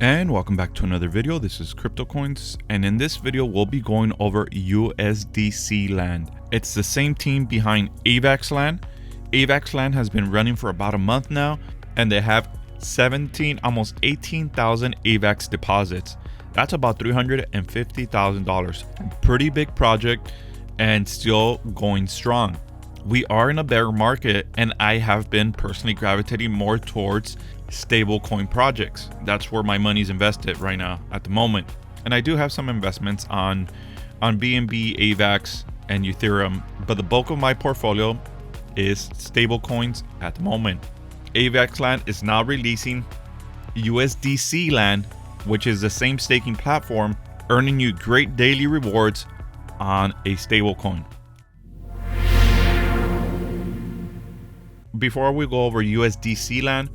And welcome back to another video. This is Crypto Coins, and in this video we'll be going over USDC land. It's the same team behind AVAX land. AVAX land has been running for about a month now, and they have 17, almost 18,000 AVAX deposits. That's about $350,000. Pretty big project and still going strong. We are in a bear market, and I have been personally gravitating more towards stablecoin projects. That's where my money's invested right now at the moment. And I do have some investments on BNB, AVAX, and Ethereum, but the bulk of my portfolio is stablecoins at the moment. AVAX land is now releasing USDC land, which is the same staking platform, earning you great daily rewards on a stablecoin. Before we go over USDC land,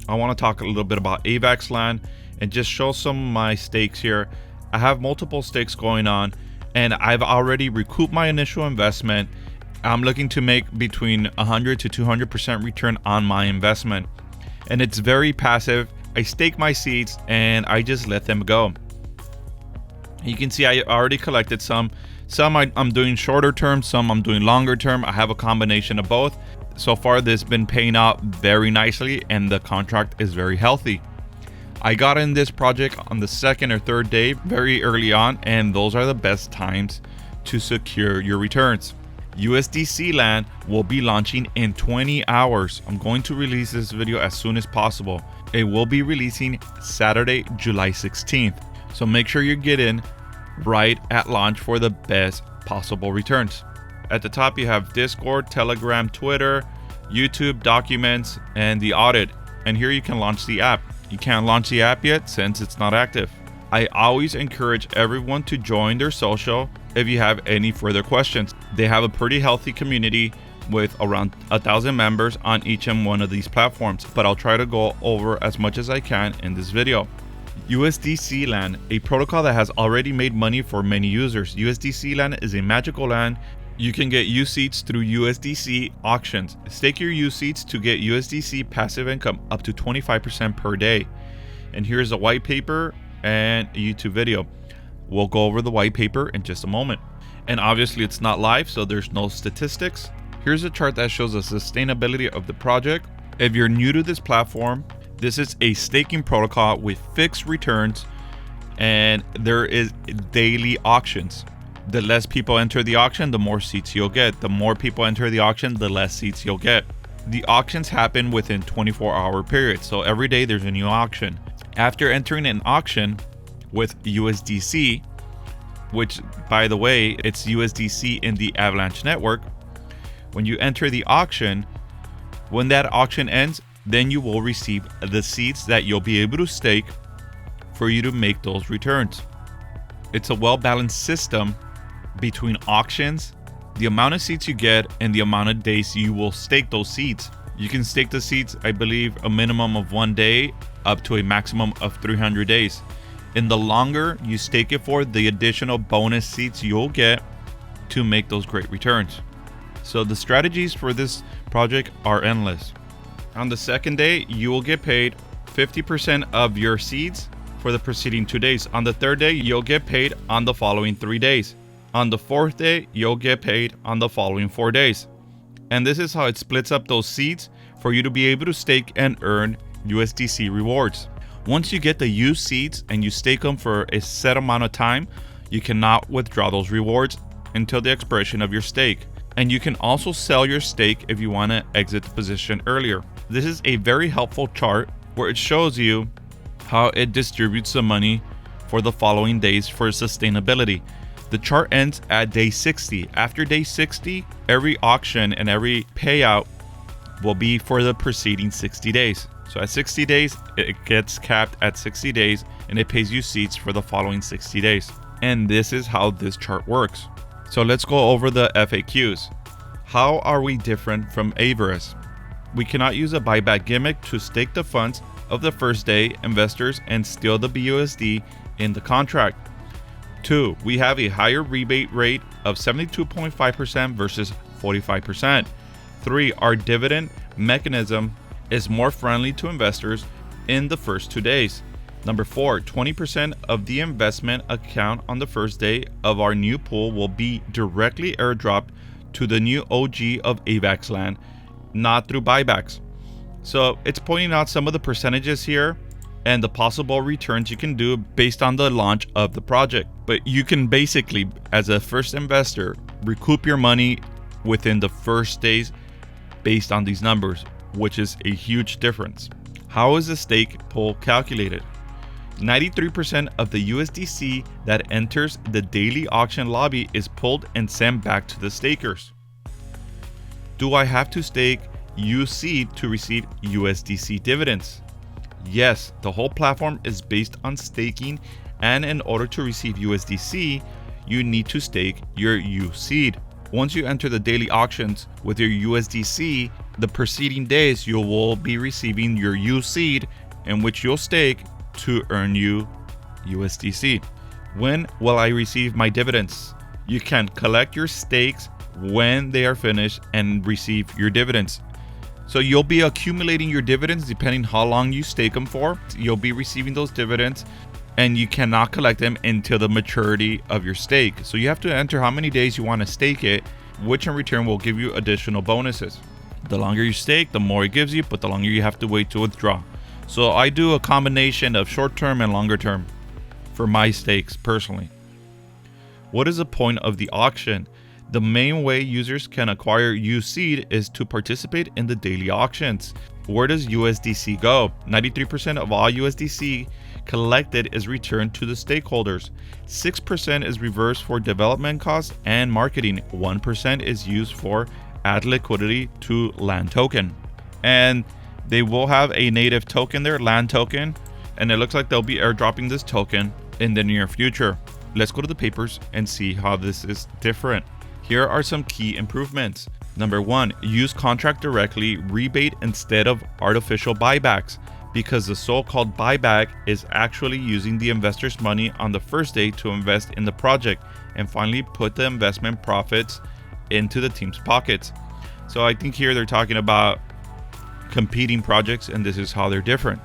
I want to talk a little bit about AVAX land and just show some of my stakes here. I have multiple stakes going on, and I've already recouped my initial investment. I'm looking to make between 100 to 200% return on my investment, and it's very passive. I stake my seeds and I just let them go. You can see I already collected some I'm doing shorter term, some I'm doing longer term. I have a combination of both. So far this has been paying out very nicely, and the contract is very healthy. I got in this project on the second or third day, very early on, and those are the best times to secure your returns. USDC land will be launching in 20 hours. I'm going to release this video as soon as possible. It will be releasing Saturday, July 16th. So make sure you get in right at launch for the best possible returns. At the top, you have Discord, Telegram, Twitter, YouTube, Documents, and the audit. And here you can launch the app. You can't launch the app yet since it's not active. I always encourage everyone to join their social if you have any further questions. They have a pretty healthy community with around 1,000 members on each and one of these platforms, but I'll try to go over as much as I can in this video. USDC land, a protocol that has already made money for many users. USDC land is a magical land. You can get USEATs through USDC auctions. Stake your USEATs to get USDC passive income up to 25% per day. And here's a white paper and a YouTube video. We'll go over the white paper in just a moment. And obviously it's not live, so there's no statistics. Here's a chart that shows the sustainability of the project. If you're new to this platform, this is a staking protocol with fixed returns, and there is daily auctions. The less people enter the auction, the more seats you'll get. The more people enter the auction, the less seats you'll get. The auctions happen within 24-hour periods, so every day there's a new auction. After entering an auction with USDC, which by the way, it's USDC in the Avalanche network, when you enter the auction, when that auction ends, then you will receive the seats that you'll be able to stake for you to make those returns. It's a well-balanced system between auctions, the amount of seats you get, and the amount of days you will stake those seats. You can stake the seats, I believe, a minimum of 1 day up to a maximum of 300 days. And the longer you stake it for, the additional bonus seats you'll get to make those great returns. So the strategies for this project are endless. On the second day, you will get paid 50% of your seeds for the preceding 2 days. On the third day, you'll get paid on the following 3 days. On the fourth day, you'll get paid on the following 4 days. And this is how it splits up those seeds for you to be able to stake and earn USDC rewards. Once you get the used seeds and you stake them for a set amount of time, you cannot withdraw those rewards until the expiration of your stake. And you can also sell your stake if you want to exit the position earlier. This is a very helpful chart where it shows you how it distributes the money for the following days for sustainability. The chart ends at day 60. After day 60, every auction and every payout will be for the preceding 60 days. So at 60 days, it gets capped at 60 days, and it pays you seats for the following 60 days. And this is how this chart works. So let's go over the FAQs. How are we different from Avarice? We cannot use a buyback gimmick to stake the funds of the first day investors and steal the BUSD in the contract. 2, we have a higher rebate rate of 72.5% versus 45%. 3, our dividend mechanism is more friendly to investors in the first 2 days. Number 4, 20% of the investment account on the first day of our new pool will be directly airdropped to the new OG of AVAX land, not through buybacks. So it's pointing out some of the percentages here and the possible returns you can do based on the launch of the project. But you can basically, as a first investor, recoup your money within the first days based on these numbers, which is a huge difference. How is the stake pool calculated? 93% of the USDC that enters the daily auction lobby is pulled and sent back to the stakers. Do I have to stake UC to receive USDC dividends? Yes, the whole platform is based on staking, and in order to receive USDC, you need to stake your USEED. Once you enter the daily auctions with your USDC, the preceding days you will be receiving your USEED, in which you'll stake to earn you USDC. When will I receive my dividends? You can collect your stakes when they are finished and receive your dividends. So you'll be accumulating your dividends depending how long you stake them for. You'll be receiving those dividends, and you cannot collect them until the maturity of your stake. So you have to enter how many days you want to stake it, which in return will give you additional bonuses. The longer you stake, the more it gives you, but the longer you have to wait to withdraw. So I do a combination of short-term and longer-term for my stakes personally. What is the point of the auction? The main way users can acquire USEED is to participate in the daily auctions. Where does USDC go? 93% of all USDC collected is returned to the stakeholders. 6% is reversed for development costs and marketing. 1% is used for add liquidity to LAN token. And they will have a native token there, LAN token, and it looks like they'll be airdropping this token in the near future. Let's go to the papers and see how this is different. Here are some key improvements. Number 1, use contract directly rebate instead of artificial buybacks, because the so-called buyback is actually using the investor's money on the first day to invest in the project and finally put the investment profits into the team's pockets. So I think here they're talking about competing projects, and this is how they're different.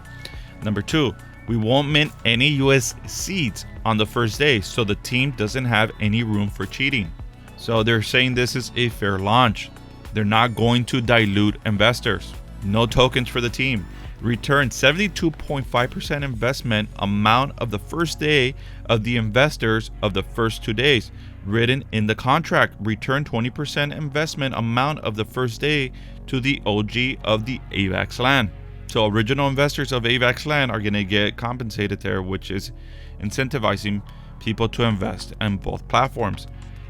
Number 2, we won't mint any US seeds on the first day, so the team doesn't have any room for cheating. So they're saying this is a fair launch. They're not going to dilute investors. No tokens for the team. Return 72.5% investment amount of the first day of the investors of the first 2 days. Written in the contract, return 20% investment amount of the first day to the OG of the AVAX land. So original investors of AVAX land are going to get compensated there, which is incentivizing people to invest in both platforms.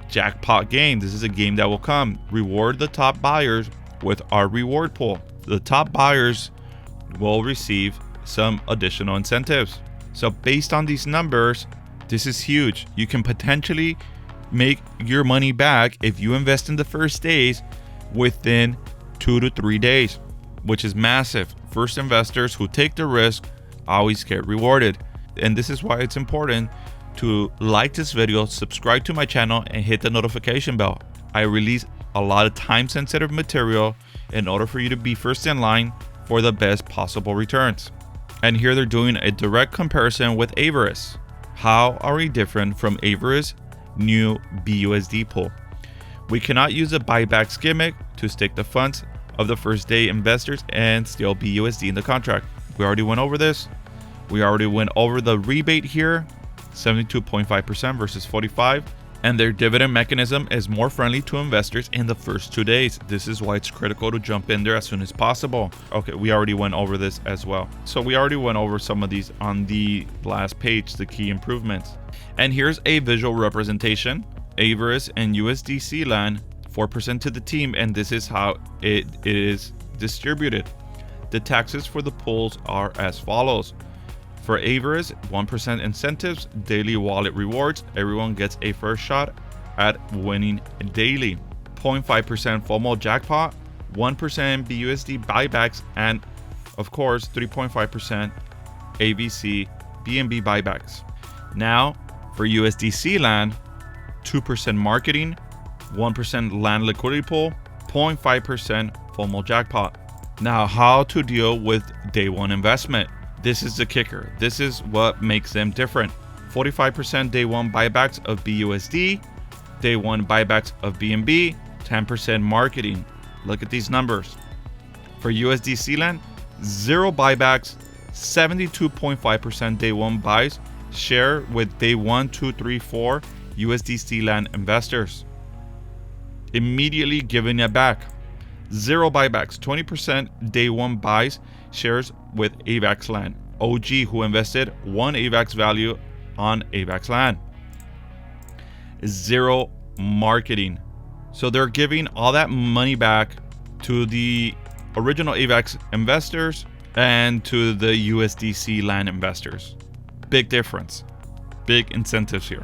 Jackpot game. This is a game that will come. Reward the top buyers with our reward pool. The top buyers will receive some additional incentives. So based on these numbers, this is huge. You can potentially make your money back if you invest in the first days within 2 to 3 days, which is massive. First investors who take the risk always get rewarded. And this is why it's important to like this video, subscribe to my channel, and hit the notification bell. I release a lot of time-sensitive material in order for you to be first in line for the best possible returns. And here they're doing a direct comparison with Avarice. How are we different from Avarice new BUSD pool? We cannot use a buybacks gimmick to stake the funds of the first day investors and still BUSD in the contract. We already went over this. We already went over the rebate here, 72.5% versus 45%. And their dividend mechanism is more friendly to investors in the first 2 days. This is why it's critical to jump in there as soon as possible. Okay, we already went over this as well. So we already went over some of these on the last page, the key improvements. And here's a visual representation. Avarice and USDC land, 4% to the team, and this is how it is distributed. The taxes for the pools are as follows. For Avarice, 1% incentives, daily wallet rewards. Everyone gets a first shot at winning daily. 0.5% FOMO jackpot, 1% BUSD buybacks, and of course 3.5% AVC BNB buybacks. Now for USDC land, 2% marketing, 1% land liquidity pool, 0.5% FOMO jackpot. Now how to deal with day one investment. this is the kicker. This is what makes them different. 45% day one buybacks of BUSD, day one buybacks of BNB, 10% marketing. Look at these numbers. For USDC land, 0 buybacks, 72.5% day one buys, share with day 1, 2, 3, 4 USDC land investors. Immediately giving it back. 0 buybacks, 20% day one buys, shares with AVAX land. OG who invested 1 AVAX value on AVAX land. 0 marketing. So they're giving all that money back to the original AVAX investors and to the USDC land investors. Big difference. Big incentives here.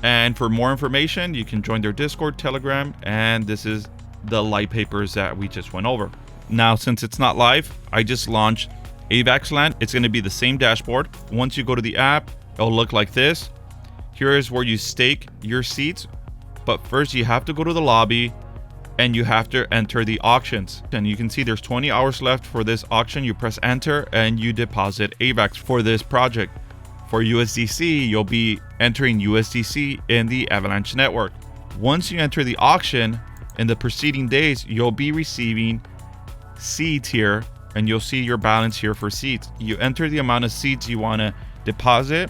And for more information, you can join their Discord, Telegram, and this is the light papers that we just went over. Now, since it's not live, I just launched AVAX land. It's going to be the same dashboard. Once you go to the app, it'll look like this. Here is where you stake your seats. But first you have to go to the lobby and you have to enter the auctions. And you can see there's 20 hours left for this auction. You press enter and you deposit AVAX for this project. For USDC, you'll be entering USDC in the Avalanche network. Once you enter the auction, in the preceding days, you'll be receiving seeds here and you'll see your balance here for seeds. You enter the amount of seeds you want to deposit.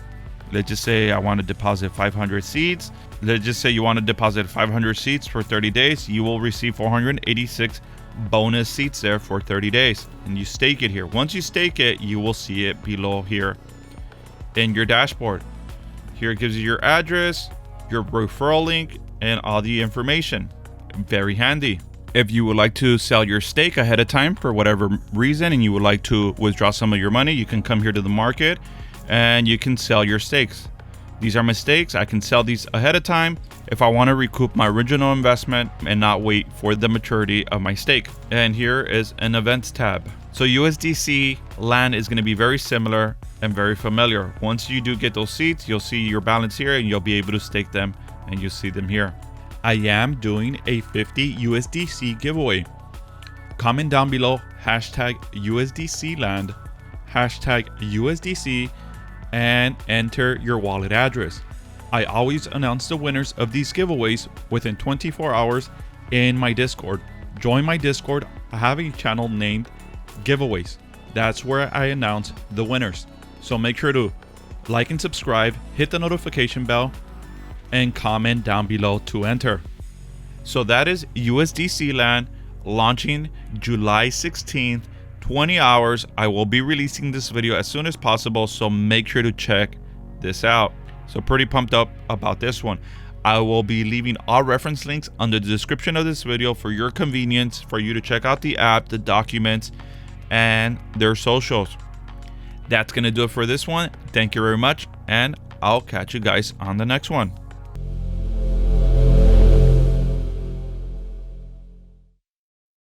Let's just say I want to deposit 500 seeds. Let's just say you want to deposit 500 seeds for 30 days. You will receive 486 bonus seeds there for 30 days. And you stake it here. Once you stake it, you will see it below here in your dashboard. Here it gives you your address, your referral link, and all the information. Very handy. If you would like to sell your stake ahead of time for whatever reason and you would like to withdraw some of your money, you can come here to the market and you can sell your stakes. These are my stakes. I can sell these ahead of time if I want to recoup my original investment and not wait for the maturity of my stake. And here is an events tab. So USDC land is going to be very similar and very familiar. Once you do get those seats, you'll see your balance here and you'll be able to stake them and you'll see them here. I am doing a 50 USDC giveaway. Comment down below hashtag USDC land, hashtag USDC, and enter your wallet address. I always announce the winners of these giveaways within 24 hours in my Discord. Join my Discord. I have a channel named Giveaways. That's where I announce the winners. So make sure to like and subscribe, hit the notification bell, and comment down below to enter. So that is USDC land launching July 16th, 20 hours. I will be releasing this video as soon as possible, so make sure to check this out. So pretty pumped up about this one. I will be leaving all reference links under the description of this video for your convenience, for you to check out the app, the documents, and their socials. That's gonna do it for this one. Thank you very much, and I'll catch you guys on the next one.